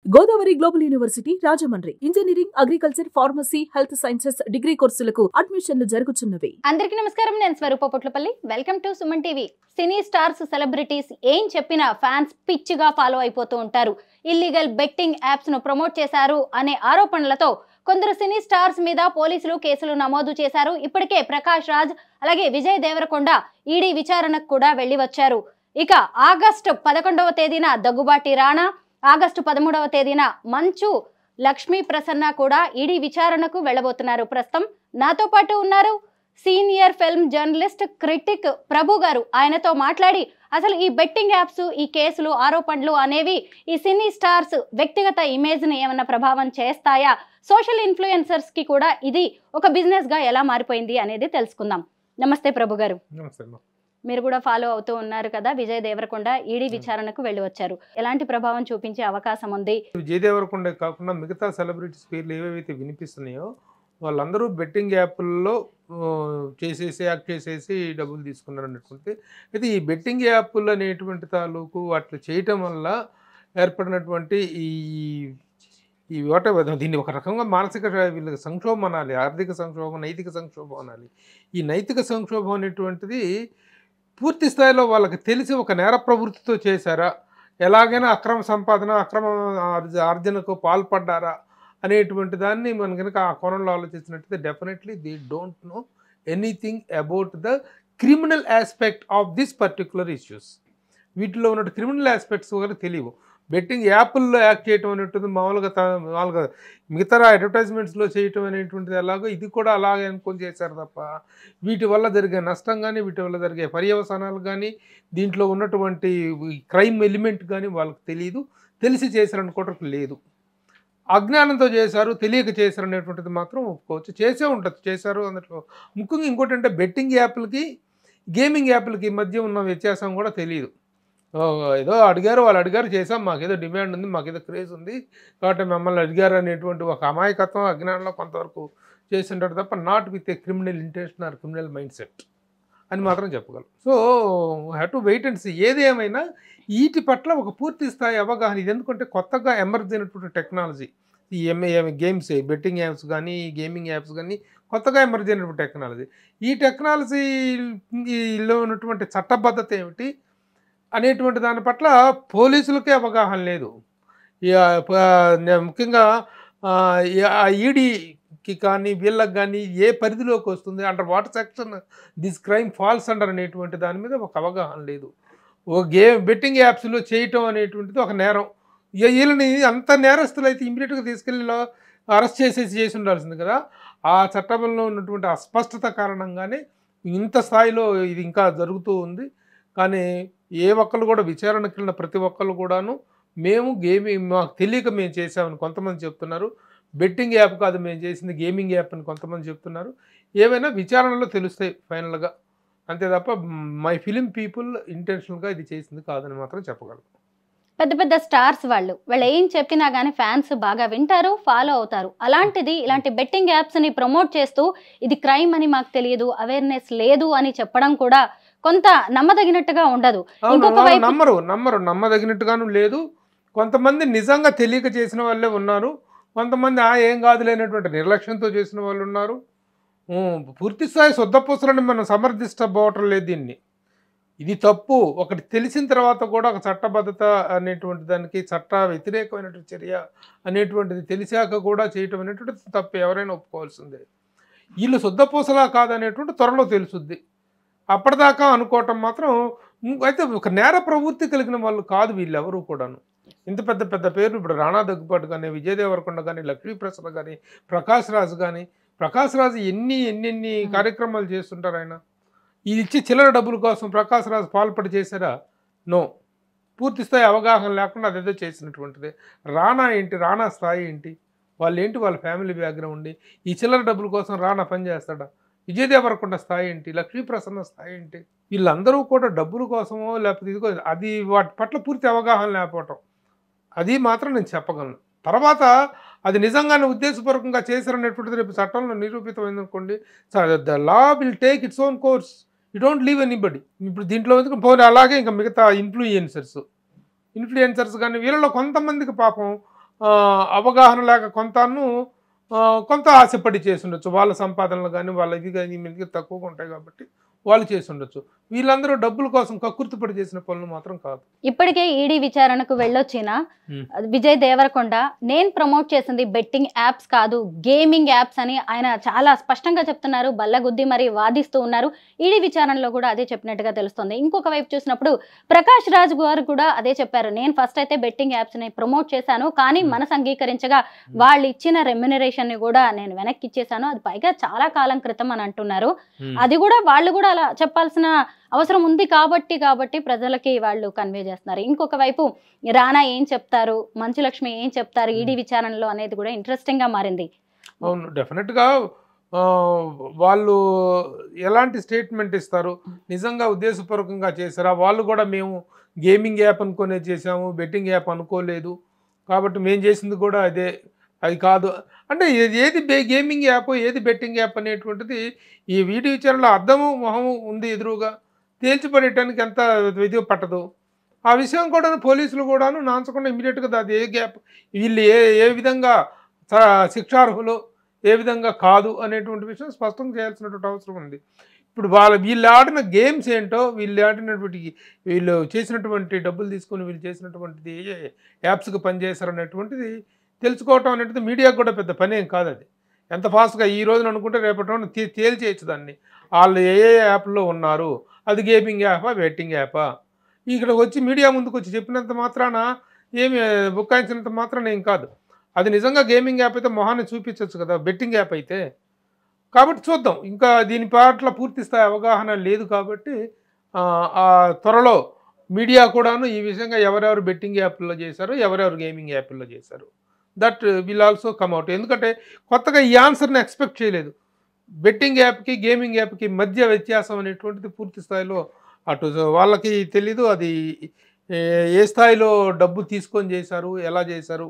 Godavari global university Rajahmundry engineering agriculture pharmacy health sciences degree కోర్సులకు అడ్మిషన్లు జరుగుతున్నవి. అందరికీ నమస్కారం. నేను Swaroopa Potlapalli. Welcome to Suman TV. Cine stars, celebrities ఏం చెప్పినా ఫ్యాన్స్ పిచ్చిగా ఫాలో అయిపోతూ ఉంటారు. ఇల్లీగల్ బెట్టింగ్ యాప్స్ ను ప్రమోట్ చేశారు అనే ఆరోపణలతో కొందరు సినీ స్టార్స్ మీద పోలీసులు కేసులు నమోదు చేశారు. ఇప్పటికే ప్రకాష్ రాజ్ అలాగే విజయ్ దేవరకొండ ఈడీ విచారణకు కూడా వెళ్లి వచ్చారు. ఇక ఆగస్టు 11వ తేదీన దగ్గుబాటి రాణా, ఆగస్టు 13వ తేదీన మంచు లక్ష్మీ ప్రసన్న కూడా ఈడీ విచారణకు వెళ్ళబోతున్నారు. ప్రస్తుతం నాతో పాటు ఉన్నారు సీనియర్ ఫిల్మ్ జర్నలిస్ట్ క్రిటిక్ ప్రభు గారు. ఆయనతో మాట్లాడి అసలు ఈ బెట్టింగ్ యాప్స్, ఈ కేసులు, ఆరోపణలు అనేవి ఈ సినీ స్టార్స్ వ్యక్తిగత ఇమేజ్ ని ఏమైనా ప్రభావం చేస్తాయా, సోషల్ ఇన్ఫ్లుయెన్సర్స్ కి కూడా ఇది ఒక బిజినెస్ గా ఎలా మారిపోయింది అనేది తెలుసుకుందాం. నమస్తే ప్రభు గారు. మీరు కూడా ఫాలో అవుతూ ఉన్నారు కదా. విజయ్ దేవరకొండ ఈడీ విచారణకు వెళ్ళి వచ్చారు. ఎలాంటి ప్రభావం చూపించే అవకాశం ఉంది? విజయ్ దేవరకొండ కాకుండా మిగతా సెలబ్రిటీస్ పేర్లు ఏవేవైతే వినిపిస్తున్నాయో వాళ్ళందరూ బెట్టింగ్ యాప్ల్లో యాక్ట్ చేసేసి డబ్బులు తీసుకున్నారు అన్నటువంటి. అయితే ఈ బెట్టింగ్ యాప్లు అనేటువంటి తాలూకు అట్లా చేయటం వల్ల ఏర్పడినటువంటి ఈ దీన్ని ఒక రకంగా మానసిక వీళ్ళకి సంక్షోభం అనాలి, ఆర్థిక సంక్షోభం, నైతిక సంక్షోభం అనాలి. ఈ నైతిక సంక్షోభం అనేటువంటిది పూర్తి స్థాయిలో వాళ్ళకి తెలిసి ఒక నేర ప్రవృత్తితో చేశారా, ఎలాగైనా అక్రమ సంపాదన, అక్రమ ఆర్జనకు పాల్పడ్డారా అనేటువంటి దాన్ని మనం కనుక ఆ కోణంలో ఆలోచించినట్టయితే definitely they don't know anything about the criminal aspect of this particular issues. వీటిలో ఉన్న క్రిమినల్ ఆస్పెక్ట్స్ కూడా తెలియవు. బెట్టింగ్ యాప్ల్లో యాక్ట్ చేయటం అనేటువంటిది మామూలుగా మిగతా అడ్వర్టైజ్మెంట్స్లో చేయటం అనేటువంటిది ఎలాగో ఇది కూడా అలాగే అనుకొని చేశారు తప్ప వీటి వల్ల జరిగే నష్టం కానీ, వీటి వల్ల జరిగే పర్యవసానాలు కానీ, దీంట్లో ఉన్నటువంటి క్రైమ్ ఎలిమెంట్ కానీ వాళ్ళకి తెలియదు. తెలిసి చేశారనుకోవటం లేదు. అజ్ఞానంతో చేశారు, తెలియక చేశారు అనేటువంటిది మాత్రం ఒప్పుకోవచ్చు. చేసే ఉంటుంది, చేశారు అందులో. ముఖ్యంగా ఇంకోటి అంటే బెట్టింగ్ యాప్లకి, గేమింగ్ యాప్లకి మధ్య ఉన్న వ్యత్యాసం కూడా తెలియదు. ఏదో అడిగారు, వాళ్ళు అడిగారు, చేసాం, మాకేదో డిమాండ్ ఉంది, మాకేదో క్రేజ్ ఉంది కాబట్టి మమ్మల్ని అడిగారు అనేటువంటి ఒక అమాయకత్వం, అజ్ఞానంలో కొంతవరకు చేసి ఉంటారు తప్ప not with a criminal intention or criminal mind set అని మాత్రం చెప్పగలం. So have to wait and see. ఏది ఏమైనా వీటి పట్ల ఒక పూర్తి స్థాయి అవగాహన. ఇది ఎందుకంటే కొత్తగా ఎమర్జ్ అయినటువంటి టెక్నాలజీ. ఈ గేమ్స్, బెట్టింగ్ యాప్స్ కానీ, గేమింగ్ యాప్స్ కానీ కొత్తగా ఎమర్జ్ అయినటువంటి టెక్నాలజీ. ఈ టెక్నాలజీలో ఉన్నటువంటి చట్టబద్ధత ఏమిటి అనేటువంటి దాని పట్ల పోలీసులకే అవగాహన లేదు. ముఖ్యంగా ఈడీకి కానీ వీళ్ళకి కానీ ఏ పరిధిలోకి వస్తుంది, under what section this crime falls under అనేటువంటి దాని మీద ఒక అవగాహన లేదు. ఓ బెట్టింగ్ యాప్స్లో చేయటం అనేటువంటిది ఒక నేరం. వీళ్ళని అంత నేరస్తులు అయితే ఇమీడియట్గా తీసుకెళ్ళి అరెస్ట్ చేసి ఉండాల్సింది కదా. ఆ చట్టంలో ఉన్నటువంటి అస్పష్టత కారణంగానే ఇంత స్థాయిలో ఇది ఇంకా జరుగుతూ ఉంది. కానీ ఏ ఒక్కరు కూడా విచారణకు వెళ్ళిన ప్రతి ఒక్కరు కూడాను మేము మాకు తెలియక మేము చేసామని కొంతమంది చెప్తున్నారు. బెట్టింగ్ యాప్ కాదు మేము చేసింది, గేమింగ్ యాప్ అని కొంతమంది చెప్తున్నారు. ఏవైనా విచారణలో తెలుస్తాయి ఫైనల్గా, అంతే తప్ప మై ఫిలిం పీపుల్ ఇంటెన్షనల్గా ఇది చేసింది కాదని మాత్రం చెప్పగలను. పెద్ద పెద్ద స్టార్స్ వాళ్ళు ఏం చెప్పినా కానీ ఫ్యాన్స్ బాగా వింటారు, ఫాలో అవుతారు. అలాంటిది ఇలాంటి బెట్టింగ్ యాప్స్ ని ప్రమోట్ చేస్తూ ఇది క్రైమ్ అని మాకు తెలియదు, అవేర్నెస్ లేదు అని చెప్పడం కూడా కొంత నమ్మదగినట్టుగా ఉండదు. నమ్మదగినట్టుగాను లేదు. కొంతమంది నిజంగా తెలియక చేసిన వాళ్ళే ఉన్నారు. కొంతమంది ఏం కాదులేనటువంటి నిర్లక్ష్యంతో చేసిన వాళ్ళు ఉన్నారు. పూర్తి స్థాయి శుద్ధపూసలని మనం సమర్థించబోవటం లేదు దీన్ని. ఇది తప్పు ఒకటి తెలిసిన తర్వాత కూడా ఒక చట్టబద్ధత అనేటువంటి దానికి, చట్ట వ్యతిరేకమైనటువంటి చర్య అనేటువంటిది తెలిసాక కూడా చేయటం అనేటువంటిది తప్పు, ఎవరైనా ఒప్పుకోవాల్సిందే. వీళ్ళు శుద్ధపూసలా కాదనేటువంటి త్వరలో తెలుసుద్ది. అప్పటిదాకా అనుకోవటం మాత్రం. అయితే ఒక నేర ప్రవృత్తి కలిగిన వాళ్ళు కాదు వీళ్ళెవరూ కూడాను. ఇంత పెద్ద పెద్ద పేర్లు ఇప్పుడు రాణా దగ్గుబాటు కానీ, విజయ్ దేవరకొండ కానీ, లక్ష్మీ ప్రసన్న కానీ, ప్రకాష్ రాజ్ కానీ. ప్రకాష్ రాజ్ ఎన్ని కార్యక్రమాలు చేస్తుంటారు ఆయన. ఇది ఇచ్చి చిల్లర డబ్బుల కోసం ప్రకాష్ రాజ్ పాల్పడి చేశారా? నో. పూర్తి స్థాయి అవగాహన లేకుండా అదేదో చేసినటువంటిదే. రాణా ఏంటి, రాణా స్థాయి ఏంటి, వాళ్ళు ఏంటి, వాళ్ళ ఫ్యామిలీ బ్యాక్గ్రౌండ్, ఈ చిల్లర డబ్బుల కోసం రాణా పని చేస్తాడా? విజయ్ దేవరకొండ స్థాయి ఏంటి, లక్ష్మీ ప్రసన్న స్థాయి ఏంటి? వీళ్ళందరూ కూడా డబ్బుల కోసమో లేకపోతే ఇదిగో అది వాటి పట్ల పూర్తి అవగాహన లేకపోవటం, అది మాత్రం నేను చెప్పగలను. తర్వాత అది నిజంగానే ఉద్దేశపూర్వకంగా చేశారనేటువంటిది రేపు చట్టంలో నిరూపితమైంది అనుకోండి, the law will take its own course. You don't leave anybody. ఇప్పుడు దీంట్లో పోనీ అలాగే ఇంకా మిగతా ఇన్ఫ్లుయెన్సర్స్ కానీ వీళ్ళలో కొంతమందికి పాపం అవగాహన లేక కొంత ఆశపడి చేసి ఉండొచ్చు. వాళ్ళ సంపాదనలు కానీ వాళ్ళ ఇది కానీ వీళ్ళకి తక్కువగా ఉంటాయి కాబట్టి వాళ్ళు చేసి ఉండొచ్చు. వీళ్ళందరూ డబ్బుల కోసం కక్కుర్తిపడి చేసిన పనులు మాత్రం కాదు. ఇప్పటికే ఈడీ విచారణకు వెళ్ళొచ్చిన విజయ్ దేవరకొండ నేను ప్రమోట్ చేసింది బెట్టింగ్ యాప్స్ కాదు, గేమింగ్ యాప్స్ అని ఆయన చాలా స్పష్టంగా చెప్తున్నారు. బల్లగుద్ది మరి వాదిస్తూ ఉన్నారు. ఈడీ విచారణలో కూడా అదే చెప్పినట్టుగా తెలుస్తుంది. ఇంకొక వైపు చూసినప్పుడు ప్రకాష్ రాజ్ గారు కూడా అదే చెప్పారు. నేను ఫస్ట్ అయితే బెట్టింగ్ యాప్స్ ని ప్రమోట్ చేశాను, కానీ మనసు అంగీకరించగా వాళ్ళు ఇచ్చిన రెమ్యునరేషన్ ని కూడా నేను వెనక్కి ఇచ్చేసాను, అది పైగా చాలా కాలం క్రితం అని అంటున్నారు. అది కూడా వాళ్ళు కూడా అలా చెప్పాల్సిన అవసరం ఉంది కాబట్టి ప్రజలకి వాళ్ళు కన్వే చేస్తున్నారు. ఇంకొక వైపు రానా ఏం చెప్తారు, మంచు లక్ష్మి ఏం చెప్తారు ఈడీ విచారణలో అనేది కూడా ఇంట్రెస్టింగ్ గా మారింది. అవును, డెఫినెట్గా వాళ్ళు ఎలాంటి స్టేట్మెంట్ ఇస్తారు, నిజంగా ఉద్దేశపూర్వకంగా చేశారా, వాళ్ళు కూడా మేము గేమింగ్ యాప్ అనుకునే చేసాము, బెట్టింగ్ యాప్ అనుకోలేదు కాబట్టి మేము చేసింది కూడా అది కాదు అంటే ఏది గేమింగ్ యాప్ ఏది బెట్టింగ్ యాప్ అనేటువంటిది ఈ వీడియో విచారణలో అర్థము మొహము ఉంది ఎదురుగా, తేల్చిపడేయటానికి ఎంత విధి పట్టదు. ఆ విషయం కూడా పోలీసులు కూడాను నాంచకుండా ఇమీడియట్గా అది ఏ గ్యాప్, వీళ్ళు ఏ విధంగా శిక్షార్హులు ఏ విధంగా కాదు అనేటువంటి విషయం స్పష్టం చేయాల్సినటువంటి అవసరం ఉంది. ఇప్పుడు వీళ్ళు ఆడిన గేమ్స్ ఏంటో, వీళ్ళు చేసినటువంటి డబ్బులు తీసుకొని వీళ్ళు చేసినటువంటిది ఏ యాప్స్కి పనిచేశారు అనేటువంటిది తెలుసుకోవటం అనేటిది మీడియాకు కూడా పెద్ద పని ఏం కాదు. అది ఎంత ఫాస్ట్గా ఈ రోజున అనుకుంటే రేపటి రోజున తేల్చేయచ్చు దాన్ని. వాళ్ళు ఏ యాప్లో ఉన్నారు, అది గేమింగ్ యాపా బెట్టింగ్ యాపా, ఇక్కడ వచ్చి మీడియా ముందుకు వచ్చి చెప్పినంత మాత్రాన ఏమి బుక్కాయించినంత మాత్రాన ఏం కాదు. అది నిజంగా గేమింగ్ యాప్ అయితే మొహాన్ని చూపించవచ్చు కదా, బెట్టింగ్ యాప్ అయితే. కాబట్టి చూద్దాం, ఇంకా దీని పట్ల పూర్తి స్థాయి అవగాహన లేదు కాబట్టి త్వరలో మీడియా కూడాను ఈ విషయంగా ఎవరెవరు బెట్టింగ్ యాప్లో చేశారు, ఎవరెవరు గేమింగ్ యాప్లో చేశారు, that will also come out. ఎందుకంటే కొత్తగా ఈ ఆన్సర్ని ఎక్స్పెక్ట్ చేయలేదు. బెట్టింగ్ యాప్కి గేమింగ్ యాప్కి మధ్య వ్యత్యాసం అనేటువంటిది పూర్తి స్థాయిలో అటు వాళ్ళకి తెలీదు. అది ఏ స్థాయిలో డబ్బు తీసుకొని చేశారు, ఎలా చేశారు,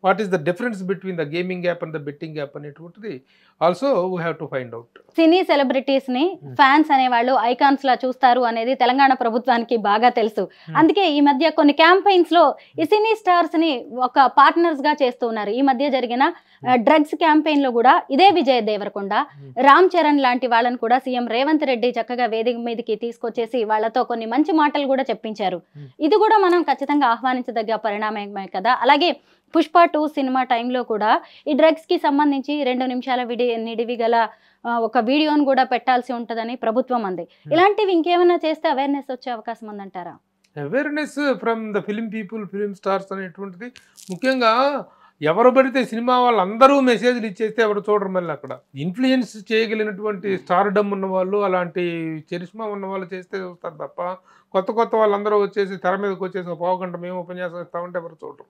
what is the difference between the gaming app and the betting app అనేటువంటిది also we have to find out. Cine celebrities ని ఫ్యాన్స్ అనేవాళ్ళు ఐకాన్స్ లా చూస్తారు అనేది తెలంగాణ ప్రభుత్వానికి బాగా తెలుసు. అందుకే ఈ మధ్య కొన్ని క్యాంపెయిన్స్ లో ఈ సినీ స్టార్స్ ని ఒక పార్ట్నర్స్ గా చేస్తూ ఉన్నారు. ఈ మధ్య జరిగిన డ్రగ్స్ క్యాంపెయిన్ లో కూడా ఇదే విజయ్ దేవరకొండ, రామ్ చరణ్ లాంటి వాళ్ళని కూడా సీఎం రేవంత్ రెడ్డి చక్కగా వేదిక మీదకి తీసుకొచ్చేసి వాళ్ళతో కొన్ని మంచి మాటలు కూడా చెప్పించారు. ఇది కూడా మనం ఖచ్చితంగా ఆహ్వానించదగ్గ పరిణామమే కదా. అలాగే పుష్ప 2 సినిమా టైంలో కూడా ఈ డ్రగ్స్ కి సంబంధించి 2 నిమిషాల నిడివి గల ఒక వీడియోను కూడా పెట్టాల్సి ఉంటుందని ప్రభుత్వం అంది. ఇలాంటివి ఇంకేమైనా చేస్తే అవేర్నెస్ వచ్చే అవకాశం ఉందంటారా? Awareness from the film people, film stars అనేటువంటిది ముఖ్యంగా ఎవరు పడితే సినిమా వాళ్ళందరూ మెసేజ్లు ఇచ్చేస్తే ఎవరు చూడరు. మళ్ళీ అక్కడ ఇన్ఫ్లుయెన్స్ చేయగలిగినటువంటి స్టార్డమ్ ఉన్నవాళ్ళు, అలాంటి చరిష్మా ఉన్నవాళ్ళు చేస్తే చూస్తారు తప్ప కొత్త వాళ్ళందరూ వచ్చేసి తెర మీదకి వచ్చేసి ఒక పావుగంట మేము ఉపన్యాసం ఇస్తామంటే ఎవరు చూడరు.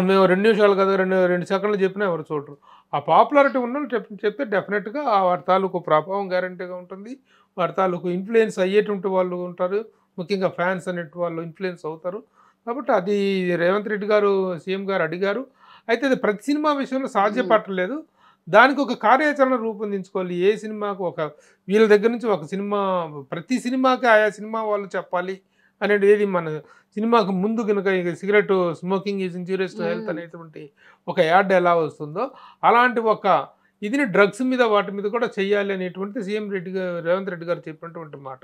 మేము 2 నిమిషాలు కదా 2 సెకండ్లు చెప్పినా ఎవరు చూడరు. ఆ పాపులారిటీ ఉన్న చెప్తే డెఫినెట్గా వాటి తాలూకు ప్రభావం గ్యారంటీగా ఉంటుంది. వాటి తాలూకు ఇన్ఫ్లుయెన్స్ అయ్యేటువంటి వాళ్ళు ఉంటారు, ముఖ్యంగా ఫ్యాన్స్ అనేటి వాళ్ళు ఇన్ఫ్లుయెన్స్ అవుతారు. కాబట్టి అది రేవంత్ రెడ్డి గారు సీఎం గారు అడిగారు. అయితే అది ప్రతి సినిమా విషయంలో సాధ్యపడలేదు. దానికి ఒక కార్యాచరణ రూపొందించుకోవాలి. ఏ సినిమాకు వీళ్ళ దగ్గర నుంచి ఒక సినిమా, ప్రతి సినిమాకి ఆయా సినిమా వాళ్ళు చెప్పాలి అనేది. ఏది మన సినిమాకు ముందు కనుక cigarette smoking is injurious to health అనేటువంటి ఒక యాడ్ ఎలా వస్తుందో అలాంటి ఒక ఇదిని డ్రగ్స్ మీద వాటి మీద కూడా చెయ్యాలి అనేటువంటి రేవంత్ రెడ్డి గారు చెప్పినటువంటి మాట.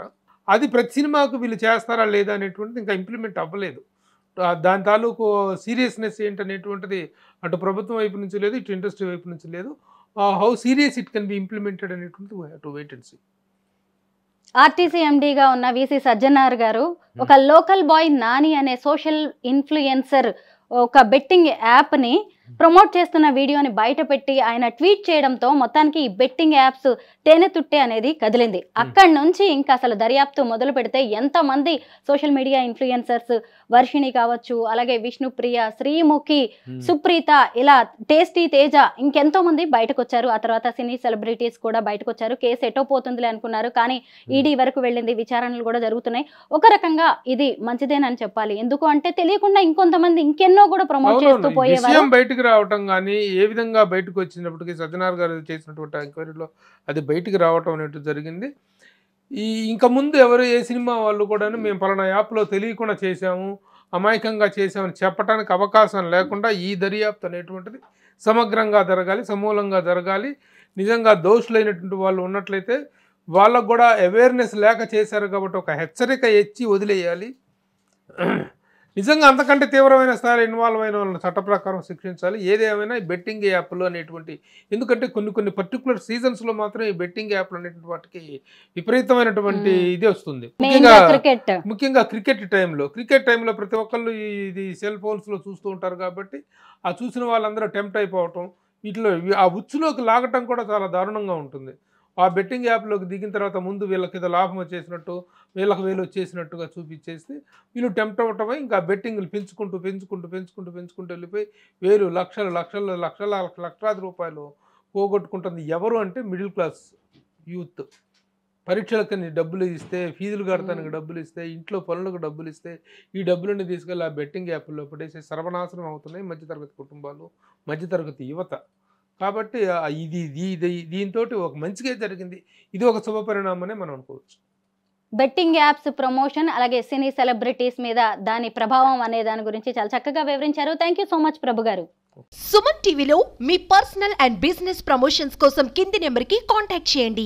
అది ప్రతి సినిమాకు వీళ్ళు చేస్తారా లేదా అనేటువంటిది ఇంకా ఇంప్లిమెంట్ అవ్వలేదు. దాని తాలూకు సీరియస్నెస్ ఏంటనేటువంటిది అటు ప్రభుత్వం వైపు నుంచి లేదు, ఇటు ఇండస్ట్రీ వైపు నుంచి లేదు. How serious it can be implemented అనేటువంటిది we have to wait and see. RTC ఎండీగా ఉన్న వీసీ సజ్జనార్ గారు ఒక లోకల్ బాయ్ నాని అనే సోషల్ ఇన్ఫ్లుయెన్సర్ ఒక బెట్టింగ్ యాప్ని ప్రమోట్ చేస్తున్న వీడియోని బయట పెట్టి ఆయన ట్వీట్ చేయడంతో మొత్తానికి ఈ బెట్టింగ్ యాప్స్ తేనె తుట్టే అనేది కదిలింది. అక్కడి నుంచి ఇంకా అసలు దర్యాప్తు మొదలు పెడితే ఎంతమంది సోషల్ మీడియా ఇన్ఫ్లుయెన్సర్స్, వర్షిణి కావచ్చు, అలాగే విష్ణుప్రియ, శ్రీముఖి, సుప్రీత, ఇలా టేస్టీ తేజ, ఇంకెంతో మంది బయటకు వచ్చారు. ఆ తర్వాత సినీ సెలబ్రిటీస్ కూడా బయటకు వచ్చారు. కేసు ఎటో పోతుందిలే అనుకున్నారు, కానీ ఈడీ వరకు వెళ్ళింది, విచారణలు కూడా జరుగుతున్నాయి. ఒక రకంగా ఇది మంచిదేనని చెప్పాలి. ఎందుకు అంటే తెలియకుండా ఇంకొంతమంది ఇంకెన్నో కూడా ప్రమోట్ చేస్తూ పోయేవారు. బయటకు రావటం కానీ ఏ విధంగా బయటకు వచ్చినప్పటికీ సజ్జనార్ గారు చేసినటువంటి ఎంక్వైరీలో అది బయటికి రావటం అనేది జరిగింది. ఇంకా ముందు ఎవరు ఏ సినిమా వాళ్ళు కూడా మేము పలానా యాప్లో తెలియకుండా చేసాము, అమాయకంగా చేసామని చెప్పడానికి అవకాశం లేకుండా ఈ దర్యాప్తు అనేటువంటిది సమగ్రంగా జరగాలి, సమూలంగా జరగాలి. నిజంగా దోషులైనటువంటి వాళ్ళు ఉన్నట్లయితే వాళ్ళకు కూడా అవేర్నెస్ లేక చేశారు కాబట్టి ఒక హెచ్చరిక ఇచ్చి వదిలేయాలి. నిజంగా అంతకంటే తీవ్రమైన స్థాయిలో ఇన్వాల్వ్ అయిన వాళ్ళని చట్ట ప్రకారం శిక్షించాలి. ఏదేమైనా ఈ బెట్టింగ్ యాప్లు అనేటువంటి, ఎందుకంటే కొన్ని పర్టికులర్ సీజన్స్లో మాత్రం ఈ బెట్టింగ్ యాప్లు అనేటువంటి వాటికి విపరీతమైనటువంటి ఇది వస్తుంది. ముఖ్యంగా క్రికెట్ టైంలో ప్రతి ఒక్కళ్ళు ఇది సెల్ ఫోన్స్లో చూస్తూ ఉంటారు కాబట్టి ఆ చూసిన వాళ్ళందరూ టెంప్ట్ అయిపోవటం, వీటిలో ఆ ఉచ్చులోకి లాగటం కూడా చాలా దారుణంగా ఉంటుంది. ఆ బెట్టింగ్ యాప్లోకి దిగిన తర్వాత ముందు వీళ్ళకి ఏదో లాభం వచ్చేసినట్టు, వీళ్ళకి వేలు వచ్చేసినట్టుగా చూపించేసి వీళ్ళు టెంప్ట్ అవ్వటమే. ఇంకా బెట్టింగ్లు పెంచుకుంటూ వెళ్ళిపోయి వేలు లక్షలాది రూపాయలు పోగొట్టుకుంటుంది. ఎవరు అంటే మిడిల్ క్లాస్ యూత్. పరీక్షలకని డబ్బులు ఇస్తే, ఫీజులు కడతానికి డబ్బులు ఇస్తే, ఇంట్లో పనులకు డబ్బులు ఇస్తే ఈ డబ్బులన్నీ తీసుకెళ్ళి ఆ బెట్టింగ్ యాప్ల్లో పడేసి సర్వనాశనం అవుతున్నాయి మధ్యతరగతి కుటుంబాలు, మధ్యతరగతి యువత. కాబట్టి దీంతో ఒక మంచిగా జరిగింది. ఇది ఒక శుభ పరిణామనే మనం అనుకోవచ్చు. బెట్టింగ్ యాప్స్ ప్రమోషన్ అలాగే సినీ సెలబ్రిటీస్ మీద దాని ప్రభావం అనే దాని గురించి చాలా చక్కగా వివరించారు. థ్యాంక్ యూ సో మచ్ ప్రభు గారు. సుమన్ టీవీలో మీ పర్సనల్ అండ్ బిజినెస్ ప్రమోషన్స్ కోసం కింది నెంబర్కి కాంటాక్ట్ చేయండి.